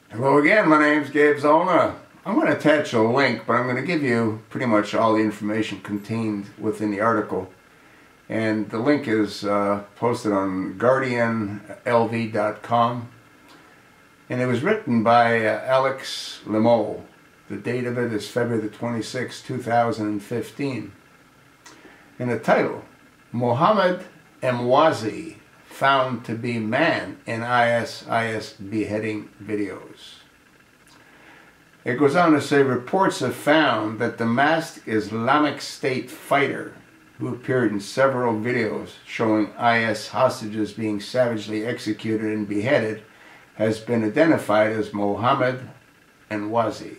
Hello again, my name's Gabe Zolna. I'm going to attach a link, but I'm going to give you pretty much all the information contained within the article. And the link is posted on guardianlv.com. And it was written by Alex Lemole. The date of it is February the 26th, 2015. And the title, Mohammed Emwazi found to be man in ISIS beheading videos. It goes on to say, reports have found that the masked Islamic State fighter who appeared in several videos showing IS hostages being savagely executed and beheaded has been identified as Mohammed Emwazi,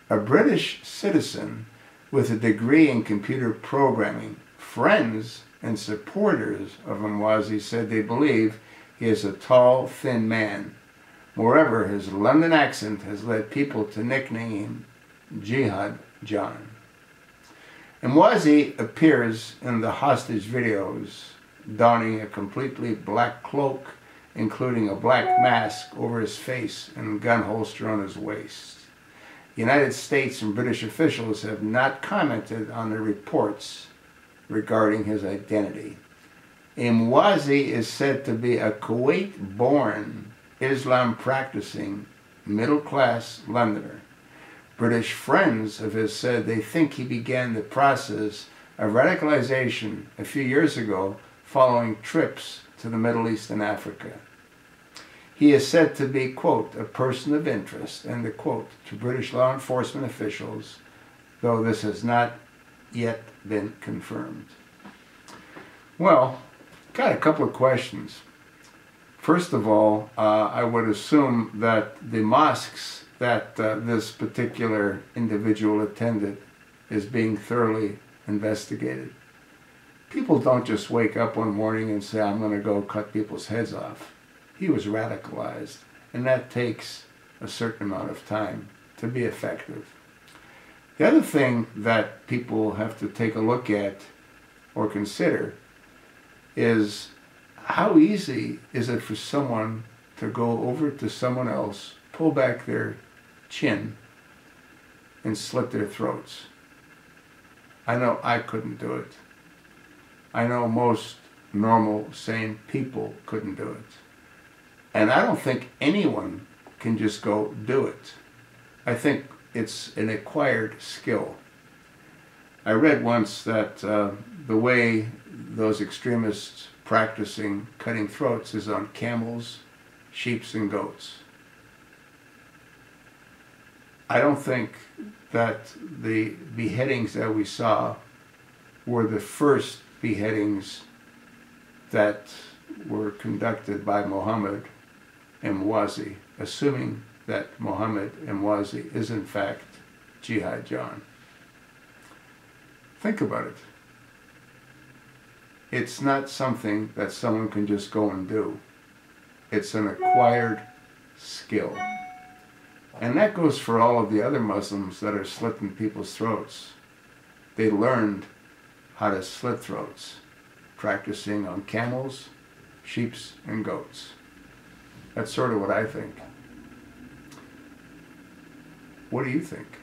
a British citizen with a degree in computer programming. Friends and supporters of Emwazi said they believe he is a tall, thin man. Moreover, his London accent has led people to nickname him Jihad John. Emwazi appears in the hostage videos donning a completely black cloak, including a black mask over his face and a gun holster on his waist. The United States and British officials have not commented on the reports regarding his identity. Emwazi is said to be a Kuwait-Born, Islam-practicing, middle-class Londoner. British friends of his said they think he began the process of radicalization a few years ago following trips to the Middle East and Africa. He is said to be, quote, a person of interest, end of quote, to British law enforcement officials, though this has not yet been confirmed. Well, got a couple of questions. First of all, I would assume that the mosques that this particular individual attended is being thoroughly investigated. People don't just wake up one morning and say, I'm going to go cut people's heads off. He was radicalized, and that takes a certain amount of time to be effective. The other thing that people have to take a look at or consider is how easy is it for someone to go over to someone else, pull back their chin, and slit their throats. I know I couldn't do it. I know most normal, sane people couldn't do it. And I don't think anyone can just go do it. I think it's an acquired skill. I read once that the way those extremists practicing cutting throats is on camels, sheep, and goats. I don't think that the beheadings that we saw were the first beheadings that were conducted by Mohammed Emwazi, assuming that Mohammed Emwazi is in fact Jihad John. Think about it. It's not something that someone can just go and do. It's an acquired skill. And that goes for all of the other Muslims that are slitting people's throats. They learned how to slit throats, practicing on camels, sheep, and goats. That's sort of what I think. What do you think?